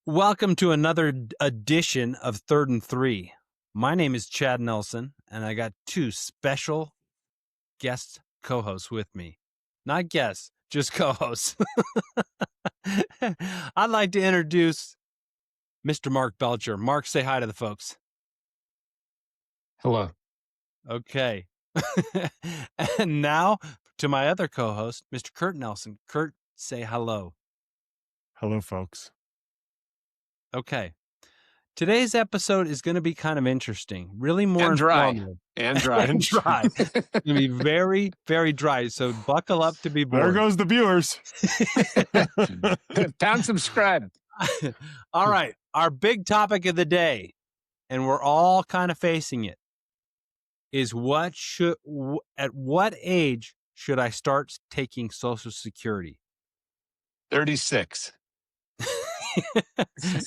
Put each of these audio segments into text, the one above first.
Welcome to another edition of Third and Three. My name is Chad Nelson, and I got two special guest co-hosts with me. Not guests, just co-hosts. I'd like to introduce Mr. Mark Belcher. Mark, say hi to the folks. Hello. Okay. And now to my other co-host, Mr. Kurt Nelson. Kurt, say hello. Hello, folks. Okay. Today's episode is going to be kind of interesting, really more And dry. informative. And dry. And dry. It's going to be very, very dry. So buckle up to be bored. There goes the viewers. Pound subscribe. All right. Our big topic of the day, and we're all kind of facing it, is at what age should I start taking Social Security? 36.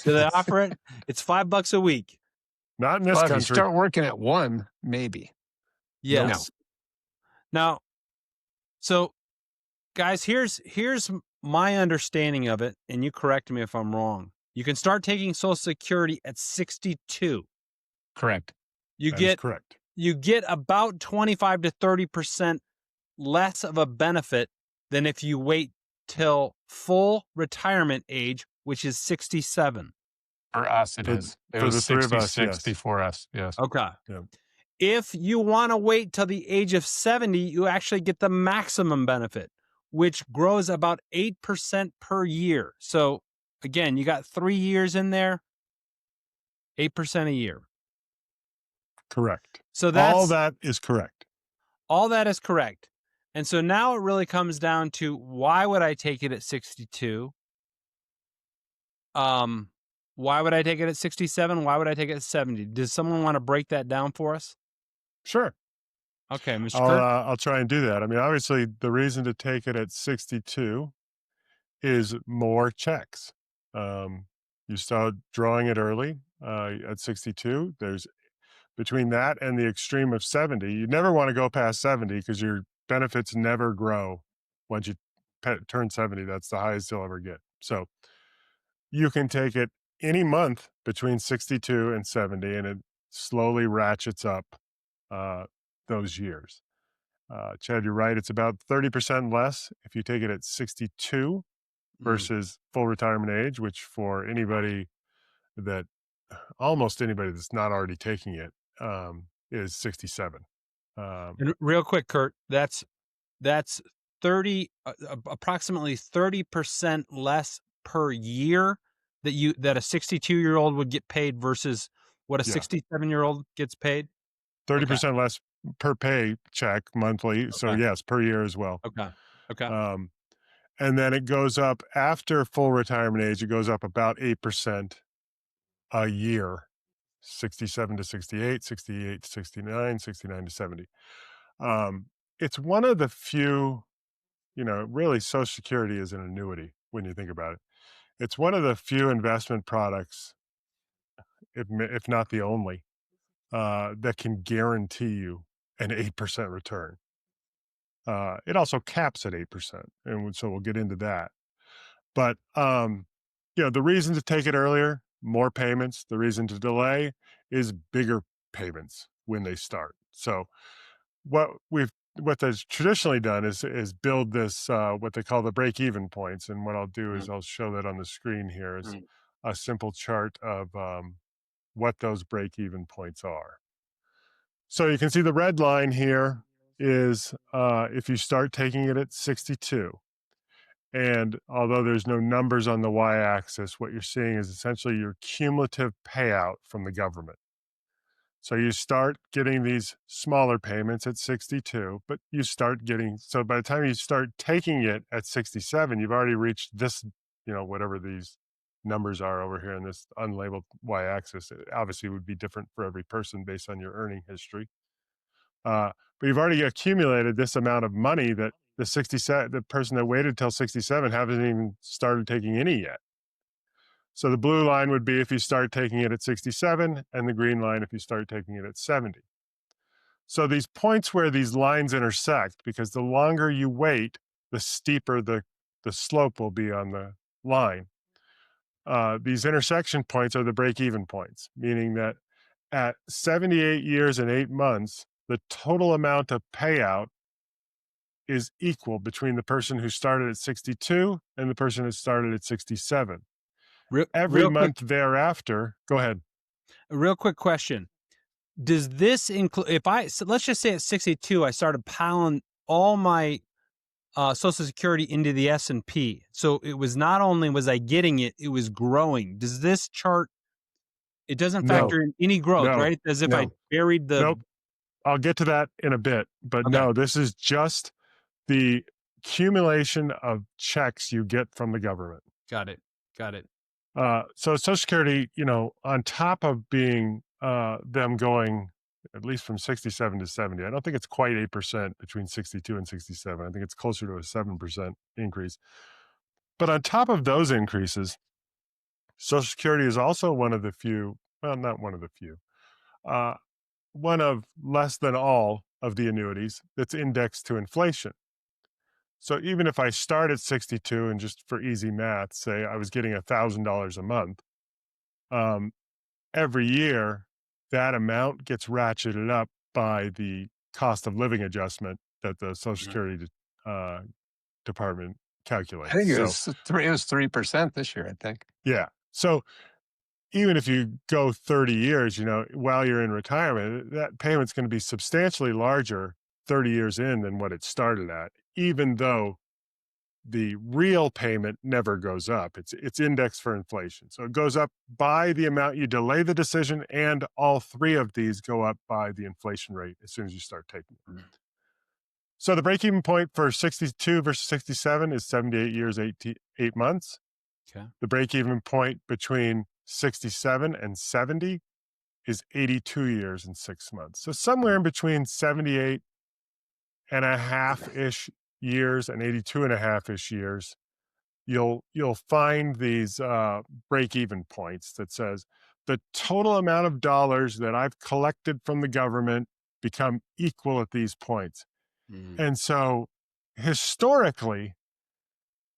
Do they offer it? It's $5 a week. Not in this Well, if you country. start working at 1, maybe. Yes. Now, so guys, here's my understanding of it, and you correct me if I'm wrong. You can start taking Social Security at 62. Correct. That is correct. You get about 25 to 30% less of a benefit than if you wait till full retirement age, which is 67. For us, it is. It for was the three of us, 66 yes. before us. Yes. Okay. Yeah. If you want to wait till the age of 70, you actually get the maximum benefit, which grows about 8% per year. So again, you got 3 years in there, 8% a year. Correct. So that's all that is correct. All that is correct. And so now it really comes down to, why would I take it at 62? Why would I take it at 67? Why would I take it at 70? Does someone want to break that down for us? Sure. Okay, Mr. Kurt. I'll try and do that. I mean, obviously, the reason to take it at 62 is more checks. You start drawing it early at 62. There's between that and the extreme of 70. You never want to go past 70 because your benefits never grow once you turn 70. That's the highest you'll ever get. So you can take it any month between 62 and 70, and it slowly ratchets up those years. Chad, you're right. It's about 30% less if you take it at 62 versus full retirement age, which for almost anybody that's not already taking it, is 67. And real quick, Kurt, that's 30, approximately 30% less per year that a 62-year-old would get paid versus what a 67-year-old gets paid. 30% less per pay check monthly. So yes, per year as well. Okay. And then it goes up after full retirement age. It goes up about 8% a year, 67 to 68, 68 to 69, 69 to 70. It's one of the few, really Social Security is an annuity when you think about it. It's one of the few investment products, if not the only, that can guarantee you an 8% return. It also caps at 8%. And so we'll get into that. But, the reason to take it earlier, more payments. The reason to delay is bigger payments when they start. So what they've traditionally done is build this, what they call the break-even points. And what I'll do is I'll show that on the screen here is a simple chart of what those break-even points are. So you can see the red line here is if you start taking it at 62. And although there's no numbers on the y-axis, what you're seeing is essentially your cumulative payout from the government. So you start getting these smaller payments at 62, but so by the time you start taking it at 67, you've already reached this, whatever these numbers are over here in this unlabeled y-axis. It obviously would be different for every person based on your earning history. But you've already accumulated this amount of money that the person that waited till 67 hasn't even started taking any yet. So the blue line would be if you start taking it at 67, and the green line if you start taking it at 70. So these points where these lines intersect, because the longer you wait, the steeper the slope will be on the line. these intersection points are the break-even points, meaning that at 78 years and 8 months, the total amount of payout is equal between the person who started at 62 and the person who started at 67. Every Real quick, month thereafter, go ahead. a real quick question. Does this include, so let's just say at 62, I started piling all my Social Security into the S&P. So it was not only was I getting it, it was growing. Does this chart, it doesn't No, factor in any growth, no, right? As if I no. buried the, Nope. I'll get to that in a bit, but Okay. no, this is just the accumulation of checks you get from the government. Got it. So Social Security, on top of being them going at least from 67 to 70, I don't think it's quite 8% between 62 and 67. I think it's closer to a 7% increase. But on top of those increases, Social Security is also one of the few, well, not one of the few, one of less than all of the annuities that's indexed to inflation. So even if I start at 62 and just for easy math, say I was getting $1,000 a month, every year that amount gets ratcheted up by the cost of living adjustment that the Social Security Department calculates. I think it was 3% this year, I think. Yeah. So even if you go 30 years, while you're in retirement, that payment's going to be substantially larger 30 years in than what it started at, even though the real payment never goes up. It's indexed for inflation. So it goes up by the amount you delay the decision, and all three of these go up by the inflation rate as soon as you start taking it. So the break-even point for 62 versus 67 is 78 years, 8 months. Okay. The break-even point between 67 and 70 is 82 years and 6 months. So somewhere in between 78 and a half-ish years and 82 and a half-ish years, you'll find these break-even points that says the total amount of dollars that I've collected from the government become equal at these points. And so historically,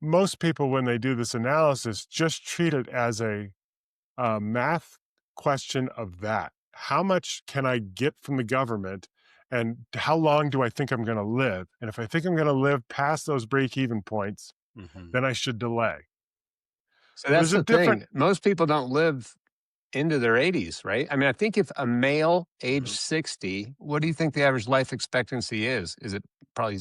most people, when they do this analysis, just treat it as a math question of that. How much can I get from the government, and how long do I think I'm going to live? And if I think I'm going to live past those break-even points, then I should delay. So that's There's a the thing. different- Most people don't live into their 80s, right? I mean, I think if a male age 60, what do you think the average life expectancy is? Is it probably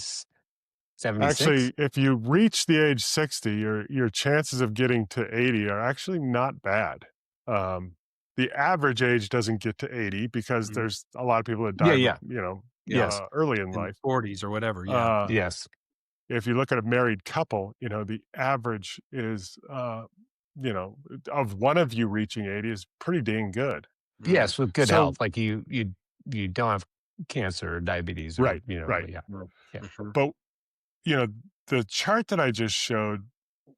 76? Actually, if you reach the age 60, your chances of getting to 80 are actually not bad. The average age doesn't get to 80 because there's a lot of people that die, Yes. early in In life. 40s or whatever. Yeah. Yes. If you look at a married couple, the average is, of one of you reaching 80 is pretty dang good. Yes, with good So- health. Like you don't have cancer or diabetes. Or, Right, Yeah. But, the chart that I just showed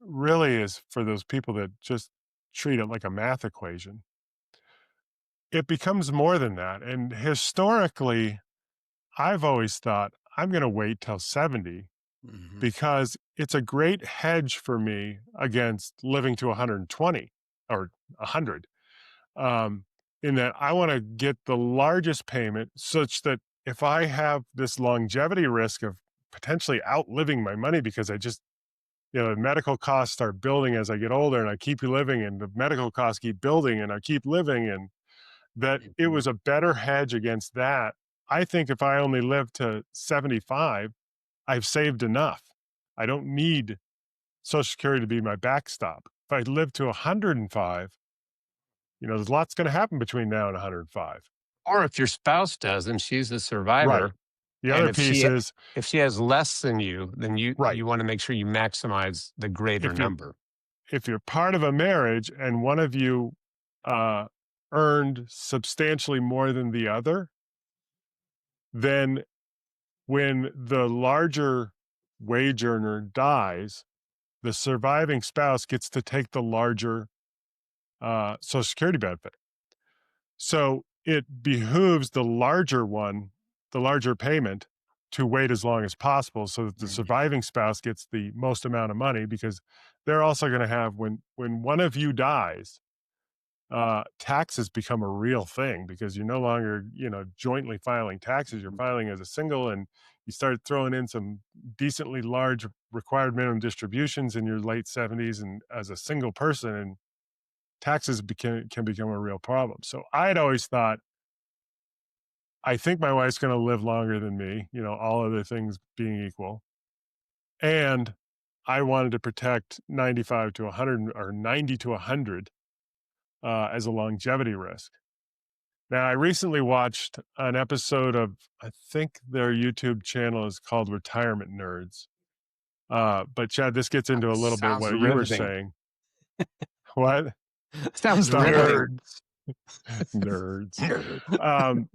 really is for those people that just treat it like a math equation. It becomes more than that. And historically, I've always thought I'm going to wait till 70 because it's a great hedge for me against living to 120 or 100. In that I want to get the largest payment such that if I have this longevity risk of potentially outliving my money because I just, the medical costs start building as I get older and I keep living and the medical costs keep building and I keep living, and that it was a better hedge against that. I think if I only live to 75, I've saved enough. I don't need Social Security to be my backstop. If I live to 105, there's lots going to happen between now and 105. Or if your spouse does and she's a survivor. Right. The other piece is if she has less than you, then you Right. want to make sure you maximize the greater If you're- number. if you're part of a marriage and one of you earned substantially more than the other, then when the larger wage earner dies, the surviving spouse gets to take the larger Social Security benefit. So it behooves the larger one, the larger payment, to wait as long as possible so that the surviving spouse gets the most amount of money, because they're also going to have, when one of you dies, taxes become a real thing, because you're no longer, jointly filing taxes. You're filing as a single, and you start throwing in some decently large required minimum distributions in your late 70s and as a single person, and taxes can become a real problem. So I had always thought, I think my wife's going to live longer than me, all other things being equal. And I wanted to protect 95 to 100 or 90 to 100 as a longevity risk. Now, I recently watched an episode of, I think their YouTube channel is called Retirement Nerds. But Chad, this gets into a little bit Sounds what you were riveting. saying. What? Sounds riveting. Nerds.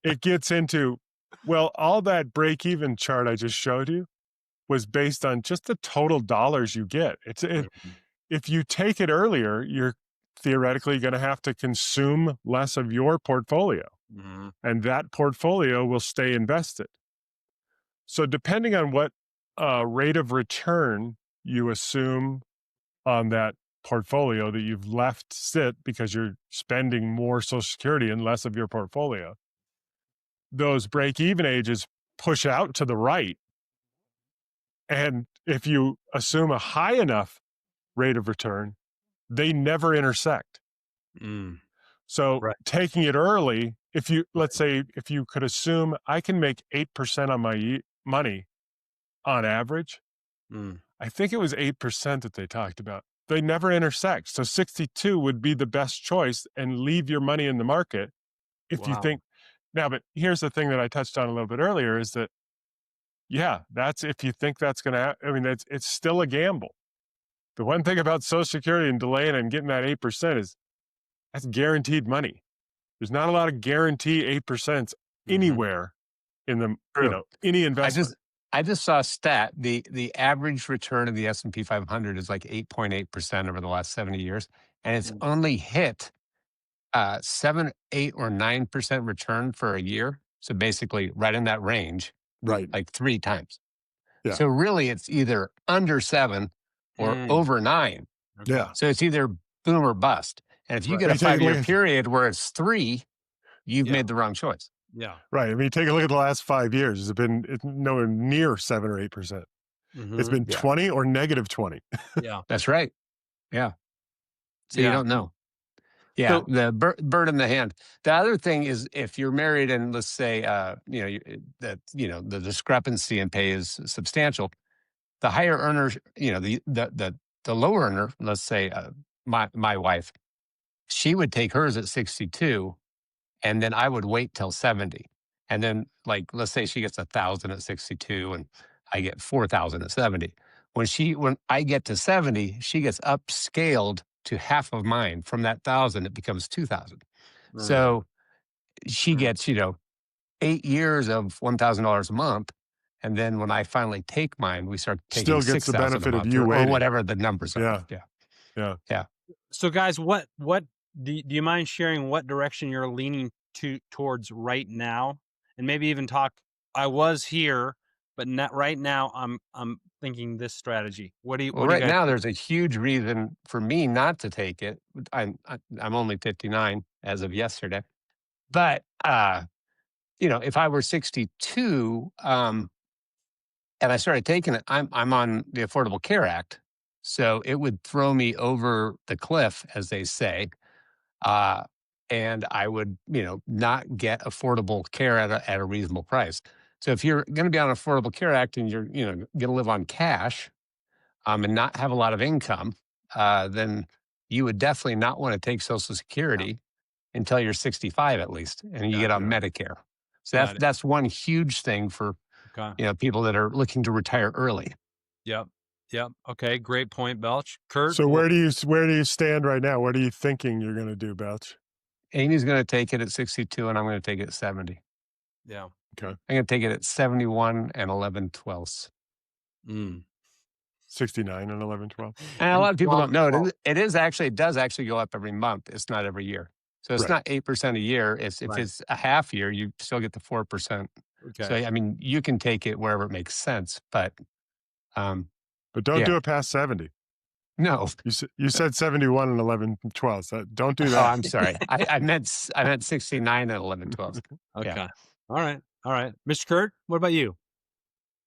It gets into, well, all that break-even chart I just showed you was based on just the total dollars you get. If you take it earlier, you're theoretically going to have to consume less of your portfolio, and that portfolio will stay invested. So depending on what rate of return you assume on that portfolio that you've left sit because you're spending more Social Security and less of your portfolio, those break-even ages push out to the right. And if you assume a high enough rate of return, they never intersect. So taking it early, let's say, if you could assume I can make 8% on my money on average, I think it was 8% that they talked about. They never intersect. So 62 would be the best choice, and leave your money in the market if you think. Now, but here's the thing that I touched on a little bit earlier is that, that's if you think that's going to, it's still a gamble. The one thing about Social Security and delaying and getting that 8% is that's guaranteed money. There's not a lot of guarantee 8% anywhere in the, any investment. I just saw a stat. The average return of the S&P 500 is like 8.8% over the last 70 years. And it's only hit 7, 8, or 9% return for a year. So basically right in that range, like 3 times. Yeah. So really it's either under 7 or over 9. Yeah. So it's either boom or bust. And if you get a 5-year period where it's 3, you've made the wrong choice. Yeah. Right. I mean, take a look at the last 5 years. It's nowhere near 7 or 8%. It's been 20 or negative 20. Yeah. That's right. Yeah. So you don't know. Yeah. So, the bird in the hand. The other thing is, if you're married and let's say, the discrepancy in pay is substantial, the higher earners, the lower earner, let's say my wife, she would take hers at 62, and then I would wait till 70. And then, like, let's say she gets 1,000 at 62 and I get 4,000 at 70. When I get to 70, she gets upscaled to half of mine. From that 1,000, it becomes 2,000. So she gets, 8 years of $1,000 a month. And then when I finally take mine, we start taking still gets the benefit of you or waiting, whatever the numbers are. Yeah. So guys, what do you mind sharing what direction you're leaning towards right now? And maybe even talk, I was here, but not right now. I'm thinking this strategy. What do you now there's a huge reason for me not to take it. I'm only 59 as of yesterday. But if I were 62, and I started taking it, I'm on the Affordable Care Act. So it would throw me over the cliff, as they say. And I would, not get affordable care at a reasonable price. So if you're going to be on Affordable Care Act and you're, going to live on cash, and not have a lot of income, then you would definitely not want to take Social Security until you're 65 at least, and you get on Medicare. So that's one huge thing for people that are looking to retire early. Yep. Okay, great point, Belch. Kurt. So where do you stand right now? What are you thinking you're going to do, Belch? Amy's going to take it at 62, and I'm going to take it at 70. Yeah. Okay. I'm going to take it at 71 and 11/12. 69 and 11/12. And a lot of people don't know it. It does actually go up every month. It's not every year. So it's not 8% a year. If it's a half year, you still get the 4%. Okay. So I mean, you can take it wherever it makes sense, but um, But don't yeah, do it past 70. no. You said 71 and 11 12. So don't do Oh, that. I'm sorry. I meant 69 and 11 12. Yeah. Okay. All right. All right. Mr. Kurt, what about you?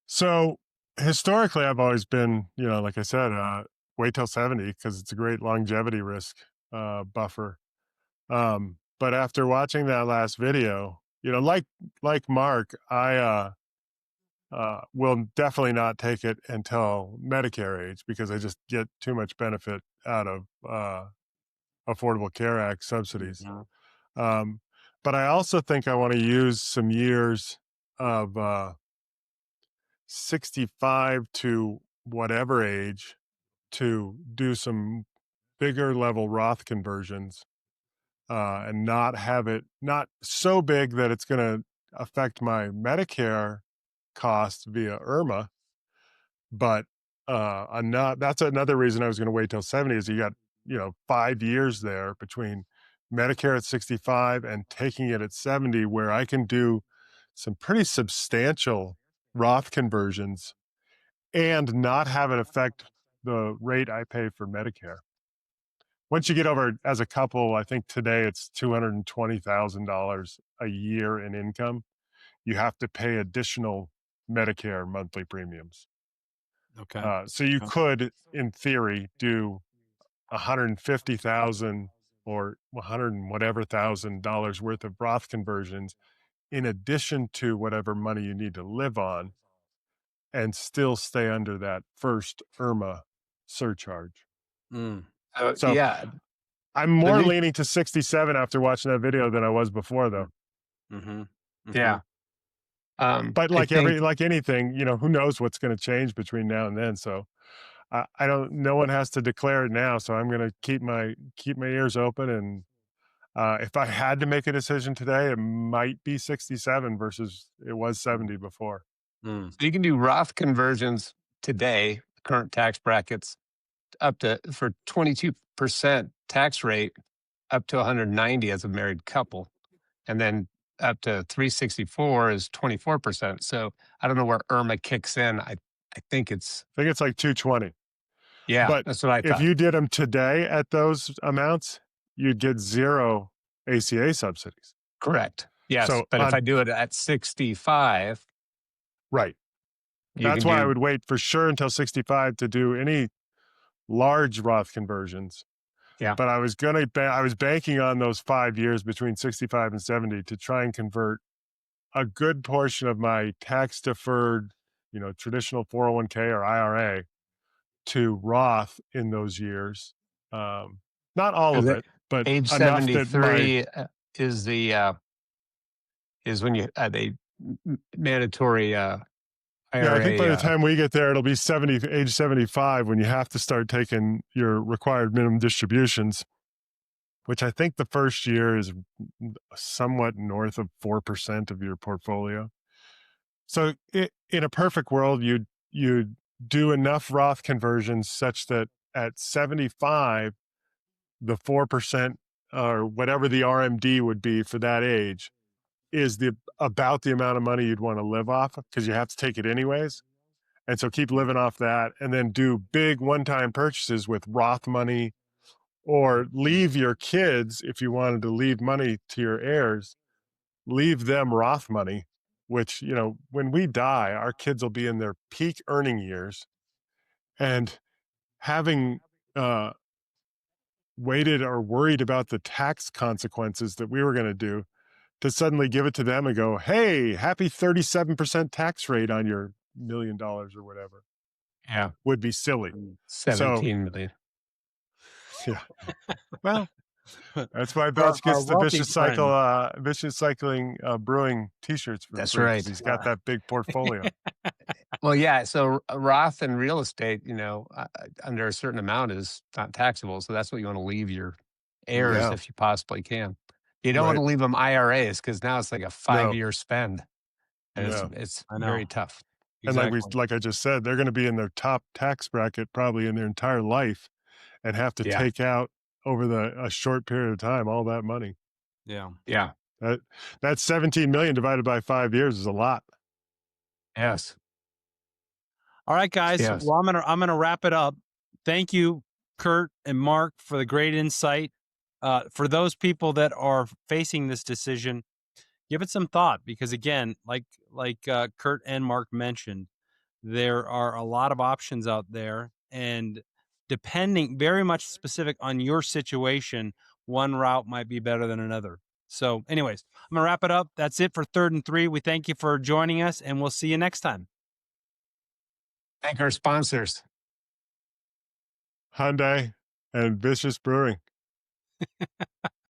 So historically, I've always been, like I said, wait till 70 because it's a great longevity risk buffer. But after watching that last video, like Mark, I will definitely not take it until Medicare age because I just get too much benefit out of Affordable Care Act subsidies. Mhm. Um, but I also think I want to use some years of 65 to whatever age to do some bigger level Roth conversions and not have it not so big that it's going to affect my Medicare costs via IRMA, but that's another reason I was going to wait till 70 is you got 5 years there between Medicare at 65 and taking it at 70 where I can do some pretty substantial Roth conversions and not have it affect the rate I pay for Medicare. Once you get over as a couple, I think today it's $220,000 a year in income. You have to pay additional Medicare monthly premiums. Okay. So you Okay. could, in theory, do 150,000 or 100 and whatever $1,000 worth of Roth conversions in addition to whatever money you need to live on and still stay under that first IRMA surcharge. Mm. So Yeah, I'm the more new leaning to 67 after watching that video than I was before, though. Mm-hmm. Mm-hmm. yeah. But I think like anything, who knows what's going to change between now and then. So I don't. No one has to declare it now. So I'm going to keep my ears open. And if I had to make a decision today, it might be 67 versus it was 70 before. Mm. you can do Roth conversions today, current tax brackets, up to for 22% tax rate, up to 190 as a married couple, and then up to 364 is 24%. So I don't know where IRMA kicks in. I think it's I think it's like 220. yeah, But that's what I if thought. you did them today at those amounts, you'd get zero ACA subsidies. Correct. Yes, So but if I do it at 65, right. you That's can why I do would wait for sure until 65 to do any large Roth conversions. yeah. But I was banking on those 5 years between 65 and 70 to try and convert a good portion of my tax deferred, traditional 401k or IRA to Roth in those years. Not all Is of it it, but age enough that my 73 is the is when you they mandatory yeah, I think IRA by the time we get there, it'll be age 75 when you have to start taking your required minimum distributions, which I think the first year is somewhat north of 4% of your portfolio. So in a perfect world, you'd do enough Roth conversions such that at 75, the 4% or whatever the RMD would be for that age is about the amount of money you'd want to live off because you have to take it anyways. And so keep living off that and then do big one-time purchases with Roth money or leave your kids, if you wanted to leave money to your heirs, leave them Roth money, which, when we die, our kids will be in their peak earning years. And having waited or worried about the tax consequences that we were going to do, to suddenly give it to them and go, hey, happy 37% tax rate on your $1 million or whatever yeah would be silly. So, 17 million. yeah. Well, that's why For Belch our gets the wealthy friend. vicious cycling brewing t-shirts for That's free right. because he's got that big portfolio. Well, yeah. So Roth and real estate, under a certain amount is not taxable. So that's what you want to leave your heirs Yeah, if you possibly can. You don't want right. to leave them IRAs because now it's like a No, 5-year spend, and yeah. it's I know. very tough. And Exactly. like I just said, they're going to be in their top tax bracket probably in their entire life and have to Yeah, take out over a short period of time all that money. Yeah. yeah. That's 17 million divided by 5 years is a lot. Yes. All right, guys. Yes. Well, I'm gonna wrap it up. Thank you, Kurt and Mark, for the great insight. For those people that are facing this decision, give it some thought because, again, like Kurt and Mark mentioned, there are a lot of options out there, and depending very much specific on your situation, one route might be better than another. So, anyways, I'm gonna wrap it up. That's it for Third and Three. We thank you for joining us, and we'll see you next time. Thank our sponsors. Hyundai and Vicious Brewing.